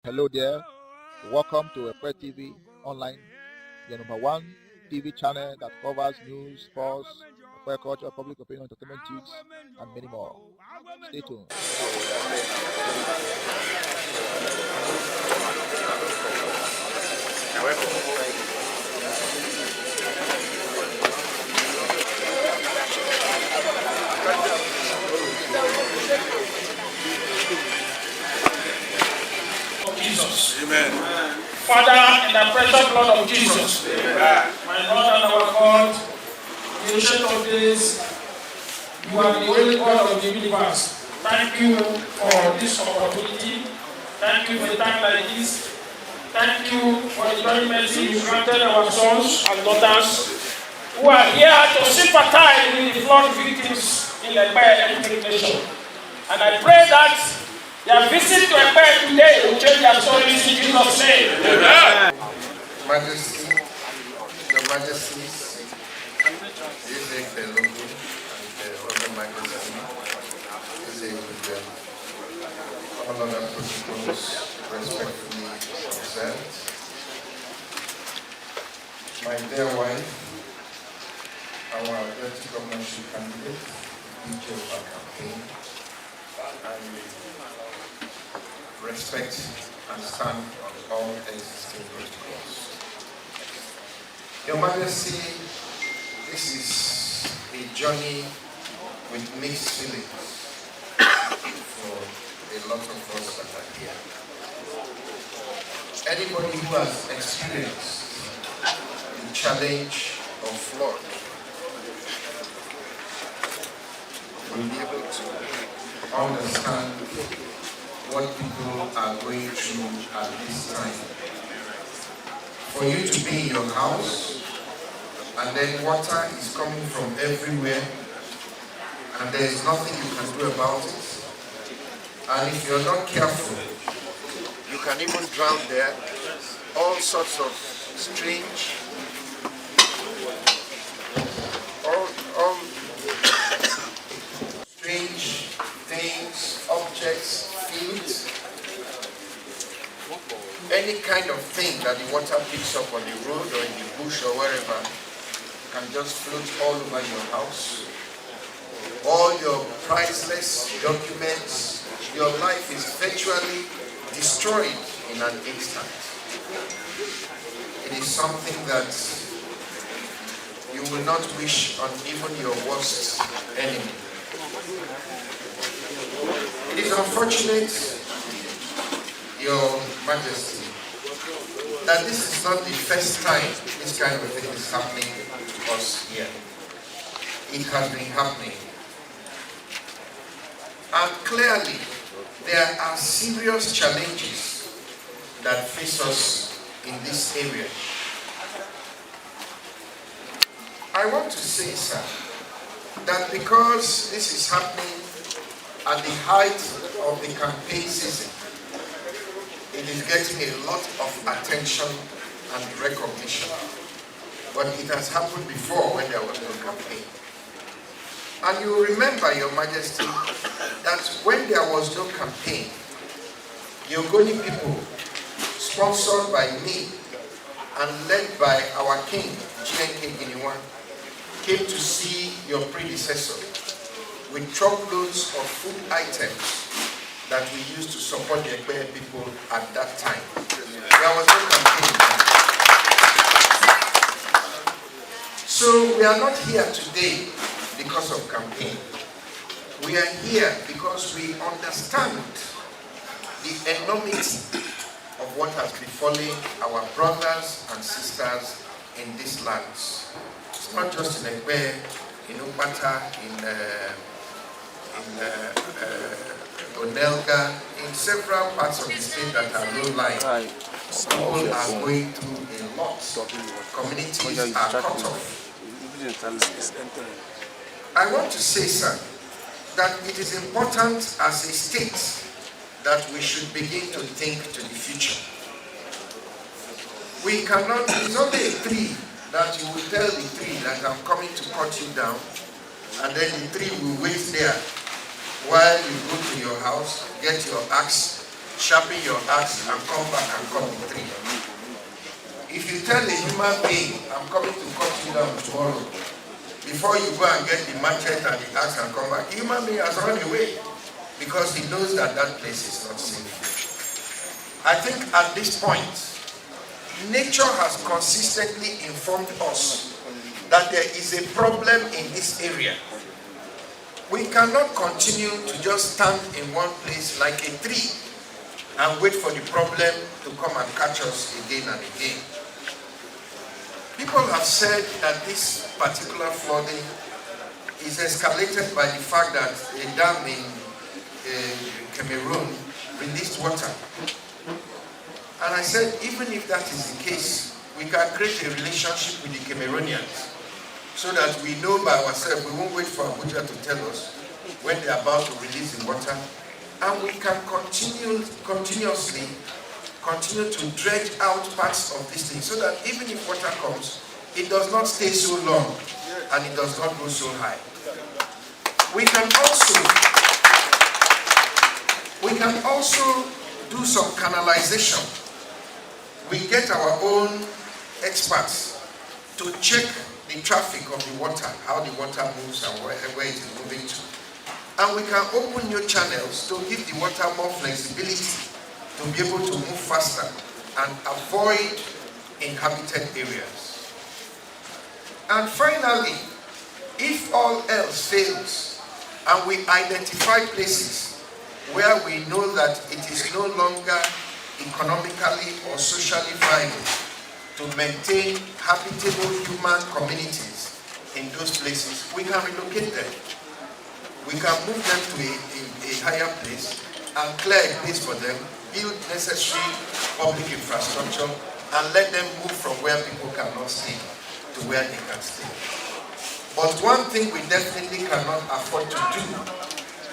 Hello there. Welcome to Ekpeye TV Online, your number one TV channel that covers news, sports, Ekpeye culture, public opinion, entertainment tips, and many more. Stay tuned. Jesus. Amen. Father, in the precious blood of Jesus, Amen. my Lord and our God, the ancient of days, you are the only God of the universe. Thank you for this opportunity. Thank you for a time like this. Thank you for the very mercy you granted our sons and daughters who are here to sympathize with the flood victims in the Ekpeye nation. And I pray that their visit to Ekpeye today will change their stories in Jesus' name. Amen. Majesty, Your Majesties, this is the logo and the other Magnus Abe. This is all other protocols respectfully observed. My dear wife, our deputy governorship candidate, DJ of our campaign, I respect and stand on all existing protocols. Your Majesty, this is a journey with mixed feelings for a lot of us that are here. Anybody who has experienced the challenge of flood will be able to understand what people are going through at this time. For you to be in your house, and then water is coming from everywhere, and there is nothing you can do about it. And if you're not careful, you can even drown there. All sorts of strange, all strange things, objects, fields, any kind of thing that the water picks up on the road or in the bush or wherever can just float all over your house. All your priceless documents, your life is virtually destroyed in an instant. It is something that you will not wish on even your worst enemy. It is unfortunate, Your Majesty, that this is not the first time this kind of thing is happening to us here. It has been happening. And clearly, there are serious challenges that face us in this area. I want to say, sir, that because this is happening at the height of the campaign season, it is getting a lot of attention and recognition. But it has happened before when there was no campaign. And you remember, Your Majesty, that when there was no campaign, the Ogoni people, sponsored by me and led by our king, King Giniwan, came to see your predecessor with truckloads of food items that we used to support the Ekpeye people at that time. There was no campaign. So we are not here today because of campaign. We are here because we understand the enormity of what has befallen our brothers and sisters in these lands. It's not just in Ekpeye, in Upata, in Onelga, in several parts of the state that are low-lying. People are going through a lot. Communities are cut off. I want to say, sir, that it is important as a state that we should begin to think to the future. We cannot, it's only a tree that you will tell the tree that I'm coming to cut you down, and then the tree will wait there while you go to your house, get your axe, sharpen your axe and come back and cut the tree. If you tell a human being, I'm coming to cut you down tomorrow, before you go and get the machete and the axe and come back, the human being has run away because he knows that that place is not safe. I think at this point, nature has consistently informed us that there is a problem in this area. We cannot continue to just stand in one place like a tree and wait for the problem to come and catch us again and again. People have said that this particular flooding is escalated by the fact that a dam in Cameroon released water. And I said, even if that is the case, we can create a relationship with the Cameroonians so that we know by ourselves. We won't wait for Abuja to tell us when they're about to release the water. And we can continuously continue to dredge out parts of this thing so that even if water comes, it does not stay so long and it does not go so high. We can also do some canalization. We get our own experts to check the traffic of the water, how the water moves and where it is moving to. And we can open new channels to give the water more flexibility to be able to move faster and avoid inhabited areas. And finally, if all else fails and we identify places where we know that it is no longer economically or socially viable to maintain habitable human communities in those places, we can relocate them. We can move them to a higher place and clear a place for them, build necessary public infrastructure, and let them move from where people cannot stay to where they can stay. But one thing we definitely cannot afford to do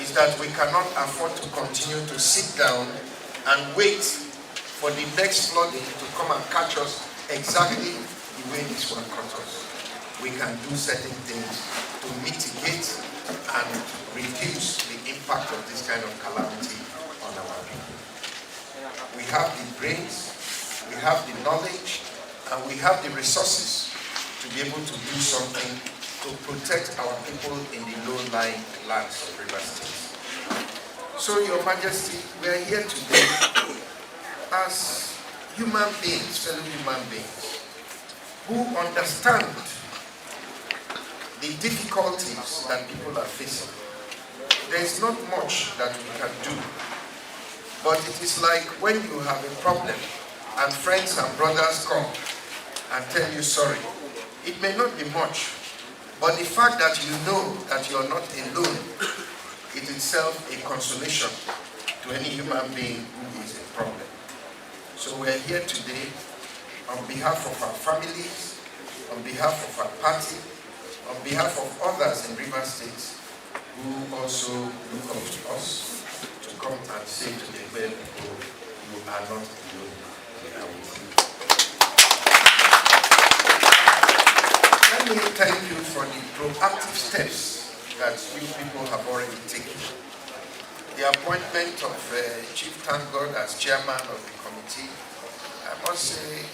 is that we cannot afford to continue to sit down and wait for the next flooding to come and catch us exactly the way this one caught us. We can do certain things to mitigate and reduce the impact of this kind of calamity on our people. We have the brains, we have the knowledge, and we have the resources to be able to do something to protect our people in the low-lying lands of River State. So, Your Majesty, we are here today as human beings, fellow human beings, who understand the difficulties that people are facing. There is not much that we can do, but it is like when you have a problem and friends and brothers come and tell you sorry. It may not be much, but the fact that you know that you are not alone is itself a consolation to any human being who is a problem. So we are here today on behalf of our families, on behalf of our party, on behalf of others in River State who also look up to us to come and say to the well people, you are not alone, we are with you. Let me thank you for the proactive steps that you people have already taken. The appointment of Chief Tangod as chairman of the committee, I must say,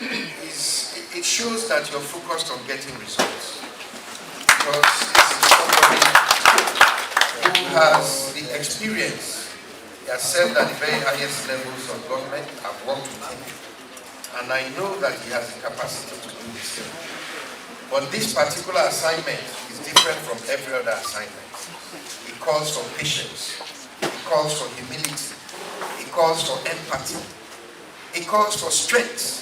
it shows that you're focused on getting results. Because this is somebody who has the experience. He has served at the very highest levels of government. I've worked with him. And I know that he has the capacity to do this thing. But this particular assignment is different from every other assignment. It calls for patience. It calls for humility. It calls for empathy. It calls for strength.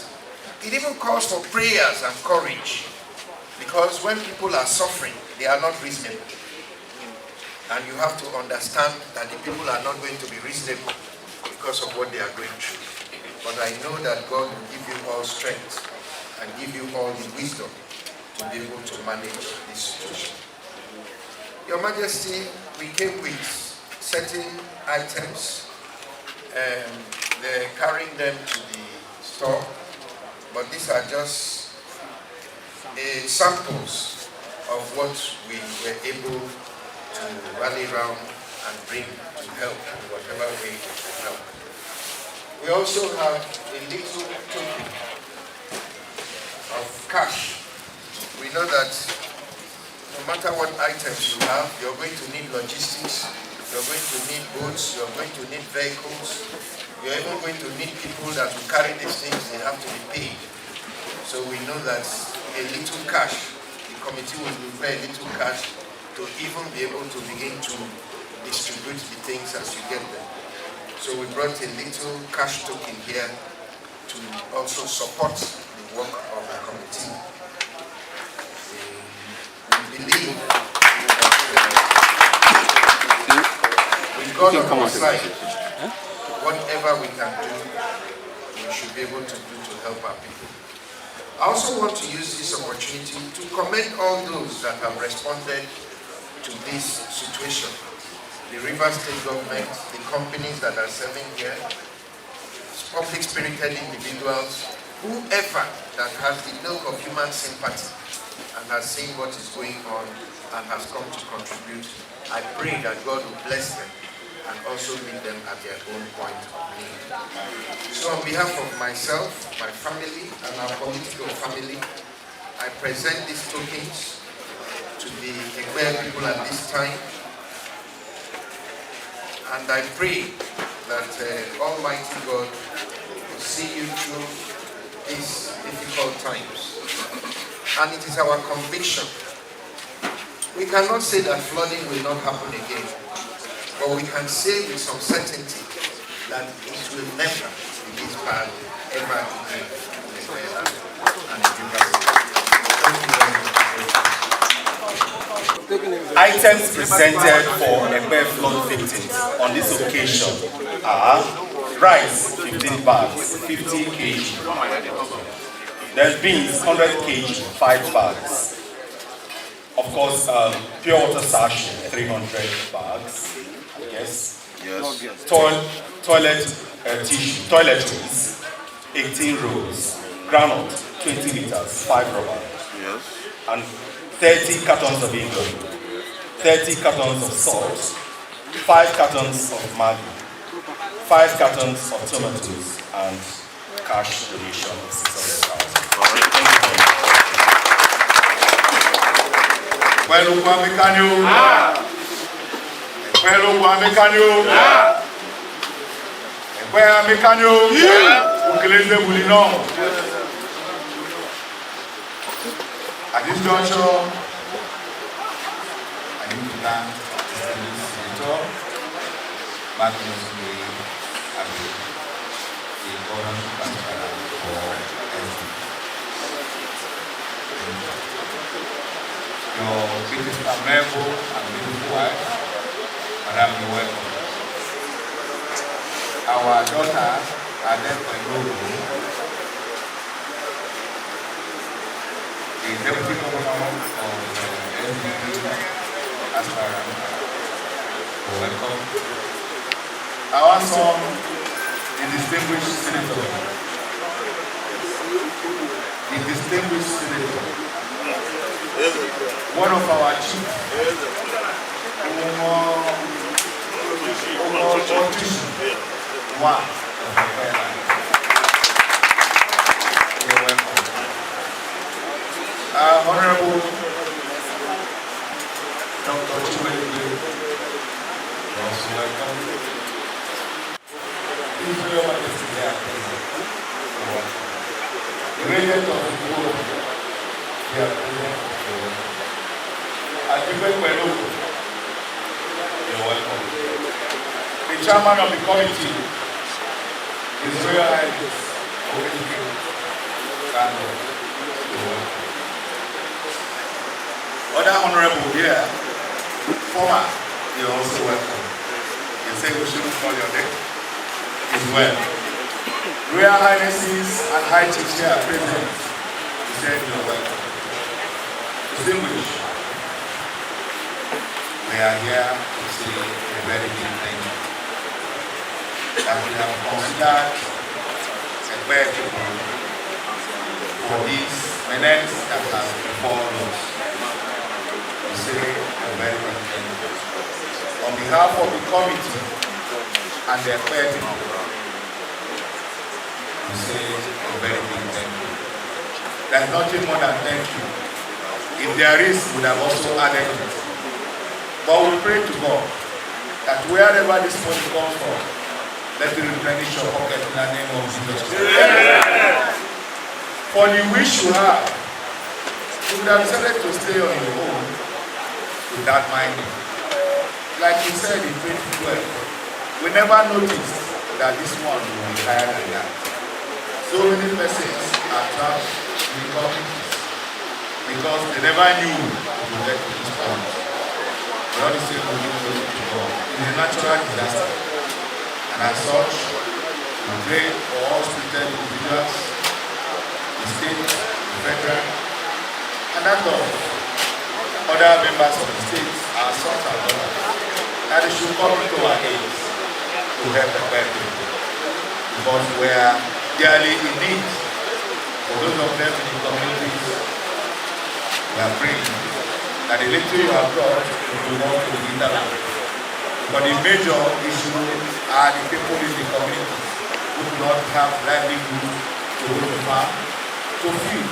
It even calls for prayers and courage. Because when people are suffering, they are not reasonable. And you have to understand that the people are not going to be reasonable because of what they are going through. But I know that God will give you all strength and give you all the wisdom to be able to manage this situation. Your Majesty, we came with certain items and they're carrying them to the store, but these are just samples of what we were able to rally around and bring to help in whatever way help. We also have a little token of cash. We know that no matter what items you have, you're going to need logistics, you're going to need boats, you're going to need vehicles, you're even going to need people that will carry these things, they have to be paid. So we know that a little cash, the committee will prepare a little cash to even be able to begin to distribute the things as you get them. So we brought a little cash token here to also support the work of the committee. We believe that with God on our side, whatever we can do, we should be able to do to help our people. I also want to use this opportunity to commend all those that have responded to this situation. The Rivers State government, the companies that are serving here, public-spirited individuals, whoever that has the milk of human sympathy and has seen what is going on and has come to contribute, I pray that God will bless them and also meet them at their own point of need. So on behalf of myself, my family, and our political family, I present these tokens to the Ekpeye people at this time. And I pray that Almighty God will see you through these difficult times. And it is our conviction. We cannot say that flooding will not happen again, but we can say with some certainty that it will never be this bad ever again in the land and in Rivers. Thank you very much. Items presented for Ekpeye flood victims on this occasion are rice 15 bags, 50 kg. There's beans 100 kg, 5 bags. Of course, pure water sachet 300 bags. Yes. Toilet tissue, toiletries 18 rolls. Granite 20 liters, 5 rubber. Yes. And 30 cartons of Indomie, 30 cartons of salt, 5 cartons of Maggi, 5 cartons of tomatoes, and cash donation of 600,000. At this juncture, I need to thank the Senator Magnus Abe, the government transparent for SD. Your biggest admirable and beautiful wife, Madam, you're welcome. Our daughter, Ekpeye, the Deputy Governor of SDP Aspirant, welcome. Our son, the distinguished senator, one of our chief, you're welcome. Honorable Dr. Chibwe, you're also welcome. Please do your majesty there, present. You're welcome. The regent of the board, they are present. You're welcome. Ekpeye, you're welcome. The chairman of the committee, His Royal Highness, you're welcome. Other honorable here, former, you're also welcome. You say we shouldn't call your name as well. Royal Highnesses and High Chiefs here are present. You said you're welcome. Distinguished, we are here to say a very big thank you. That we have considered Ekpeye people for these menace that has befallen us. Say a very good thing. On behalf of the committee and the Ekpeye people to say a very big thank you. There's nothing more than thank you. If there is, we would have also added it. But we pray to God that wherever this money comes from, let it replenish your pocket in the name of Jesus. For the wish you have, you would have decided to stay on your own without minding. Like you said in 2012, we never noticed that this one will be higher than that. So many persons are trapped in the communities because they never knew to get to this point. But all the same will give glory to God. It's a natural disaster. And as such, we pray for all spirited individuals, the state, the federal, and that of other members of the state, our sons and daughters, that they should come into our aid to help the people. Because we are dearly in need. For those of them in the communities, we are praying that the little you have brought will go to the internet. But the major issue are the people in the community who do not have livelihood to go to farm, to feed,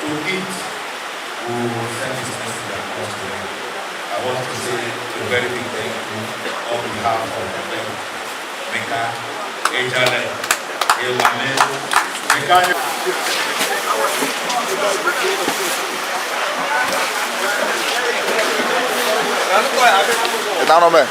to eat, who send this message across to them. I want to say a very big thank you on behalf of the people. Meka, Ejale, Ewame, Meka. It's not on me.